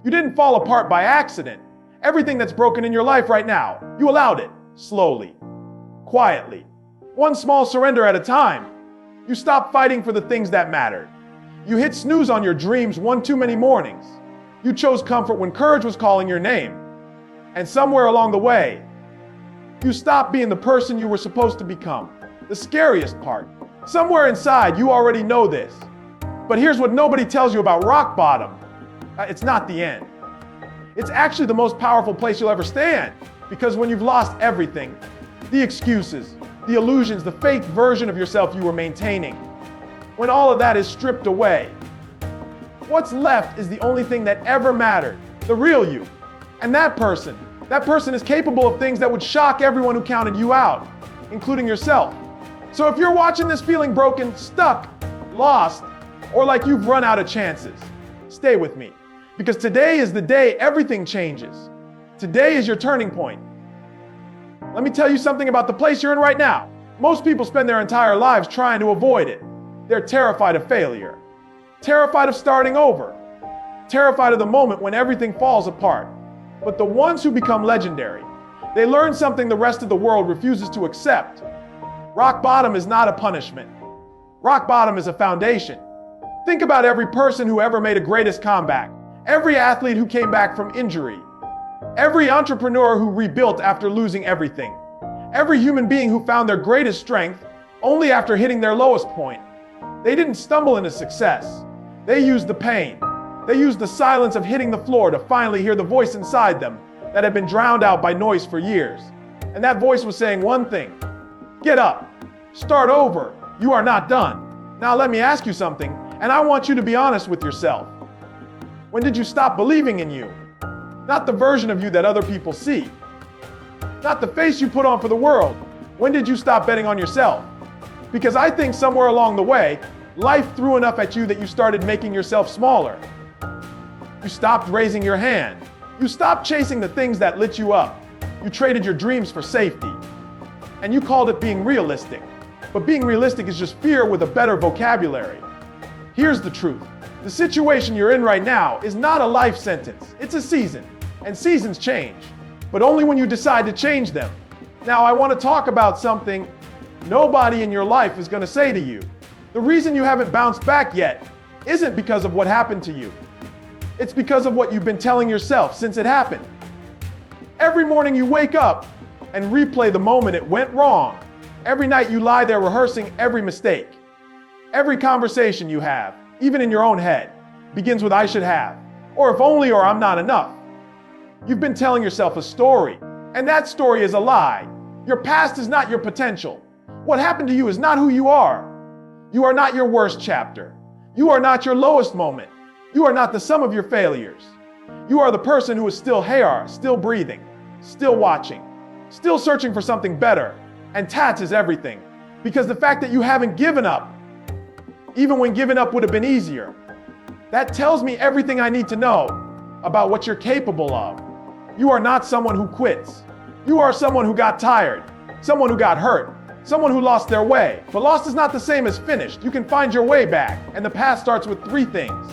You didn't fall apart by accident. Everything that's broken in your life right now, you allowed it, slowly, quietly, one small surrender at a time. You stopped fighting for the things that mattered. You hit snooze on your dreams one too many mornings. You chose comfort when courage was calling your name. And somewhere along the way, you stopped being the person you were supposed to become. The scariest part. Somewhere inside, you already know this. But here's what nobody tells you about rock bottom. It's not the end. It's actually the most powerful place you'll ever stand. Because when you've lost everything, the excuses, the illusions, the fake version of yourself you were maintaining, when all of that is stripped away, what's left is the only thing that ever mattered, the real you. And that person is capable of things that would shock everyone who counted you out, including yourself. So if you're watching this feeling broken, stuck, lost, or like you've run out of chances, stay with me. Because today is the day everything changes. Today is your turning point. Let me tell you something about the place you're in right now. Most people spend their entire lives trying to avoid it. They're terrified of failure, terrified of starting over, terrified of the moment when everything falls apart. But the ones who become legendary, they learn something the rest of the world refuses to accept. Rock bottom is not a punishment. Rock bottom is a foundation. Think about every person who ever made a greatest comeback, every athlete who came back from injury, every entrepreneur who rebuilt after losing everything, every human being who found their greatest strength only after hitting their lowest point. They didn't stumble into success. They used the pain. They used the silence of hitting the floor to finally hear the voice inside them that had been drowned out by noise for years. And that voice was saying one thing: get up, start over, you are not done. Now let me ask you something, and I want you to be honest with yourself. When did you stop believing in you? Not the version of you that other people see. Not the face you put on for the world. When did you stop betting on yourself? Because I think somewhere along the way, life threw enough at you that you started making yourself smaller. You stopped raising your hand. You stopped chasing the things that lit you up. You traded your dreams for safety. And you called it being realistic. But being realistic is just fear with a better vocabulary. Here's the truth. The situation you're in right now is not a life sentence. It's a season. And seasons change. But only when you decide to change them. Now, I want to talk about something nobody in your life is going to say to you. The reason you haven't bounced back yet isn't because of what happened to you. It's because of what you've been telling yourself since it happened. Every morning you wake up and replay the moment it went wrong. Every night you lie there rehearsing every mistake. Every conversation you have, even in your own head, begins with "I should have," or "if only," or "I'm not enough." You've been telling yourself a story, and that story is a lie. Your past is not your potential. What happened to you is not who you are. You are not your worst chapter. You are not your lowest moment. You are not the sum of your failures. You are the person who is still here, still breathing, still watching, still searching for something better. And tats is everything. Because the fact that you haven't given up, even when giving up would have been easier, that tells me everything I need to know about what you're capable of. You are not someone who quits. You are someone who got tired, someone who got hurt, someone who lost their way. But lost is not the same as finished. You can find your way back. And the path starts with 3 things: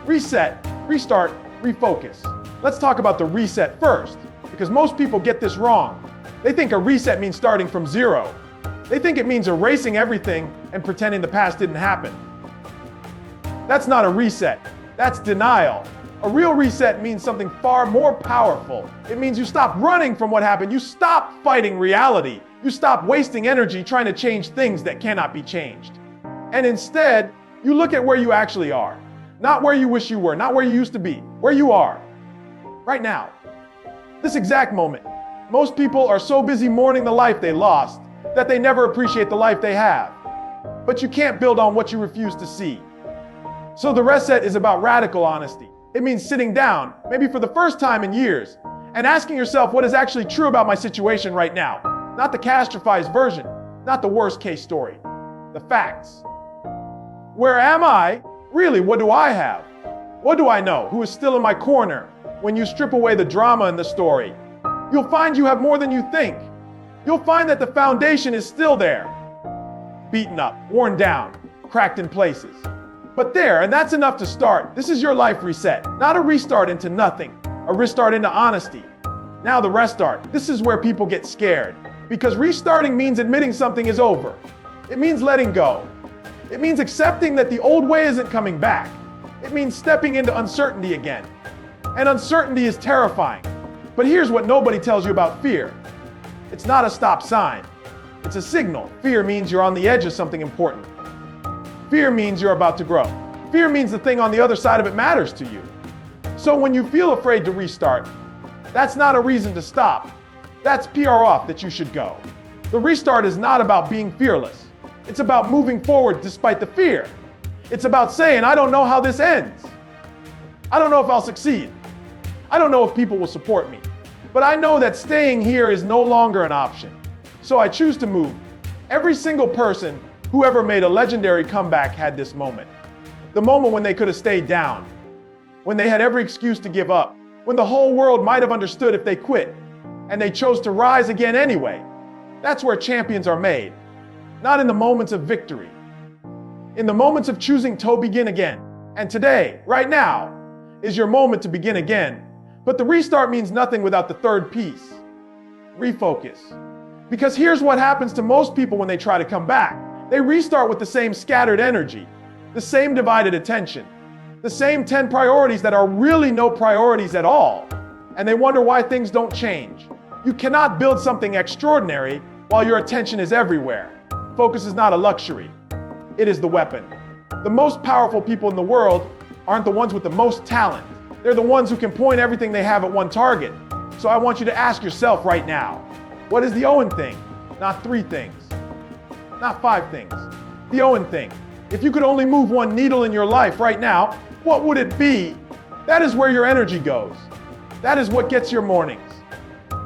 reset, restart, refocus. Let's talk about the reset first, because most people get this wrong. They think a reset means starting from zero. They think it means erasing everything and pretending the past didn't happen. That's not a reset. That's denial. A real reset means something far more powerful. It means you stop running from what happened. You stop fighting reality. You stop wasting energy trying to change things that cannot be changed. And instead, you look at where you actually are. Not where you wish you were, not where you used to be, where you are right now. This exact moment. Most people are so busy mourning the life they lost that they never appreciate the life they have. But you can't build on what you refuse to see. So the reset is about radical honesty. It means sitting down, maybe for the first time in years, and asking yourself what is actually true about my situation right now. Not the catastrophized version, not the worst case story. The facts. Where am I? Really, what do I have? What do I know? Who is still in my corner? When you strip away the drama in the story, you'll find you have more than you think. You'll find that the foundation is still there. Beaten up, worn down, cracked in places. But there, and that's enough to start. This is your life reset, not a restart into nothing, a restart into honesty. Now the restart. This is where people get scared, because restarting means admitting something is over. It means letting go. It means accepting that the old way isn't coming back. It means stepping into uncertainty again. And uncertainty is terrifying. But here's what nobody tells you about fear. It's not a stop sign. It's a signal. Fear means you're on the edge of something important. Fear means you're about to grow. Fear means the thing on the other side of it matters to you. So when you feel afraid to restart, that's not a reason to stop. That's PR off that you should go. The restart is not about being fearless. It's about moving forward despite the fear. It's about saying, I don't know how this ends. I don't know if I'll succeed. I don't know if people will support me. But I know that staying here is no longer an option. So I choose to move. Every single person who ever made a legendary comeback had this moment. The moment when they could have stayed down. When they had every excuse to give up. When the whole world might have understood if they quit. And they chose to rise again anyway. That's where champions are made. Not in the moments of victory. In the moments of choosing to begin again. And today, right now, is your moment to begin again. But the restart means nothing without the third piece. Refocus. Because here's what happens to most people when they try to come back. They restart with the same scattered energy, the same divided attention, the same 10 priorities that are really no priorities at all. And they wonder why things don't change. You cannot build something extraordinary while your attention is everywhere. Focus is not a luxury. It is the weapon. The most powerful people in the world aren't the ones with the most talent. They're the ones who can point everything they have at one target. So I want you to ask yourself right now, what is the Owen thing? Not 3 things. Not 5 things. The Owen thing. If you could only move one needle in your life right now, what would it be? That is where your energy goes. That is what gets your mornings.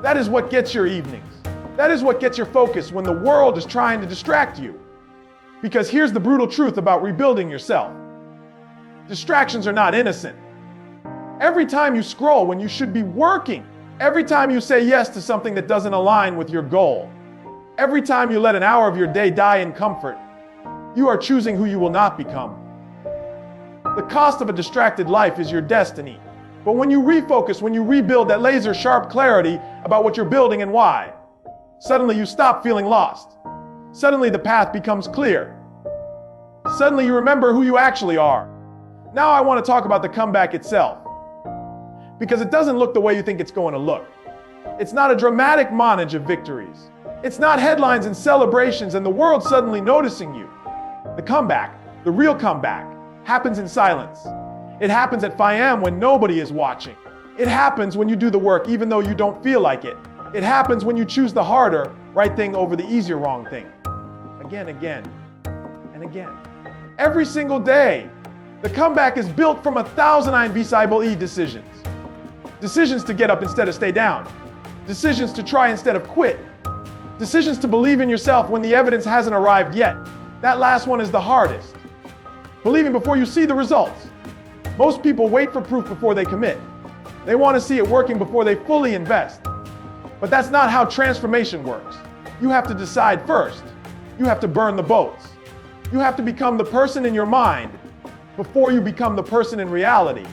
That is what gets your evenings. That is what gets your focus when the world is trying to distract you. Because here's the brutal truth about rebuilding yourself. Distractions are not innocent. Every time you scroll when you should be working, every time you say yes to something that doesn't align with your goal, every time you let an hour of your day die in comfort, you are choosing who you will not become. The cost of a distracted life is your destiny. But when you refocus, when you rebuild that laser sharp clarity about what you're building and why, suddenly you stop feeling lost. Suddenly the path becomes clear. Suddenly you remember who you actually are. Now I want to talk about the comeback itself. Because it doesn't look the way you think it's going to look. It's not a dramatic montage of victories. It's not headlines and celebrations and the world suddenly noticing you. The comeback, the real comeback, happens in silence. It happens at 5 a.m. when nobody is watching. It happens when you do the work even though you don't feel like it. It happens when you choose the harder right thing over the easier wrong thing. Again, and again. Every single day. The comeback is built from 1,000 invisible decisions. Decisions to get up instead of stay down. Decisions to try instead of quit. Decisions to believe in yourself when the evidence hasn't arrived yet. That last one is the hardest. Believing before you see the results. Most people wait for proof before they commit. They want to see it working before they fully invest. But that's not how transformation works. You have to decide first. You have to burn the boats. You have to become the person in your mind before you become the person in reality.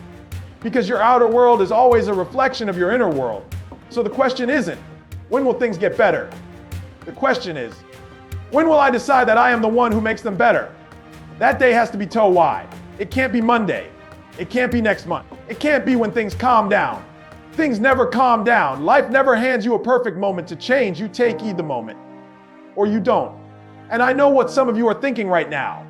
Because your outer world is always a reflection of your inner world. So the question isn't, when will things get better? The question is, when will I decide that I am the one who makes them better? That day has to be why. It can't be Monday. It can't be next month. It can't be when things calm down. Things never calm down. Life never hands you a perfect moment to change. You take the moment. Or you don't. And I know what some of you are thinking right now.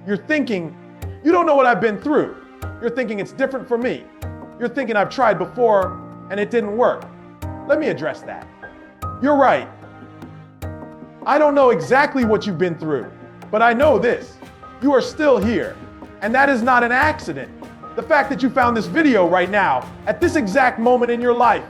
You're thinking, you don't know what I've been through. You're thinking it's different for me. You're thinking I've tried before and it didn't work. Let me address that. You're right. I don't know exactly what you've been through, but I know this. You are still here. And that is not an accident. The fact that you found this video right now, at this exact moment in your life,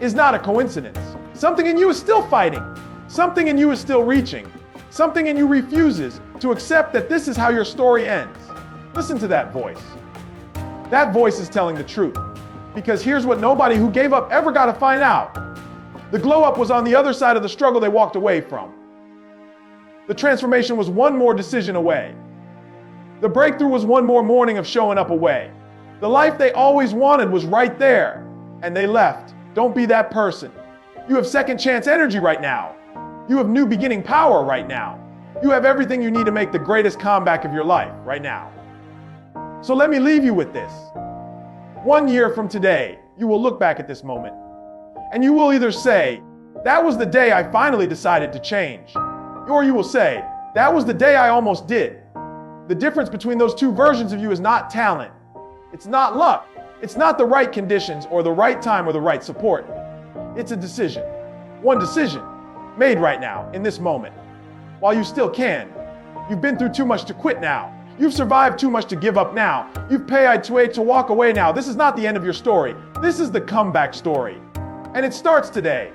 is not a coincidence. Something in you is still fighting. Something in you is still reaching. Something in you refuses to accept that this is how your story ends. Listen to that voice. That voice is telling the truth. Because here's what nobody who gave up ever got to find out. The glow up was on the other side of the struggle they walked away from. The transformation was one more decision away. The breakthrough was one more morning of showing up away. The life they always wanted was right there, and they left. Don't be that person. You have second chance energy right now. You have new beginning power right now. You have everything you need to make the greatest comeback of your life right now. So let me leave you with this. 1 year from today, you will look back at this moment, and you will either say, that was the day I finally decided to change, or you will say, that was the day I almost did. The difference between those two versions of you is not talent. It's not luck. It's not the right conditions or the right time or the right support. It's a decision. One decision made right now, in this moment. While you still can. You've been through too much to quit now. You've survived too much to give up now. You've paid to walk away now. This is not the end of your story. This is the comeback story. And it starts today.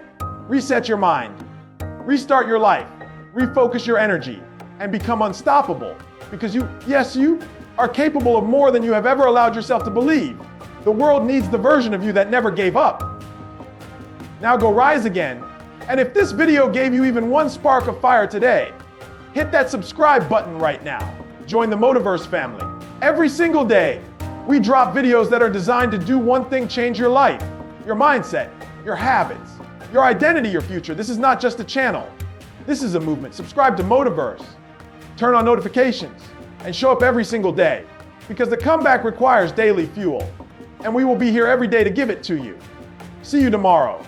Reset your mind. Restart your life. Refocus your energy. And become unstoppable. Because you are capable of more than you have ever allowed yourself to believe. The world needs the version of you that never gave up. Now go rise again. And if this video gave you even one spark of fire today, hit that subscribe button right now. Join the Motiverse family. Every single day, we drop videos that are designed to do one thing: change your life, your mindset, your habits, your identity, your future. This is not just a channel. This is a movement. Subscribe to Motiverse. Turn on notifications and show up every single day, because the comeback requires daily fuel, and we will be here every day to give it to you. See you tomorrow.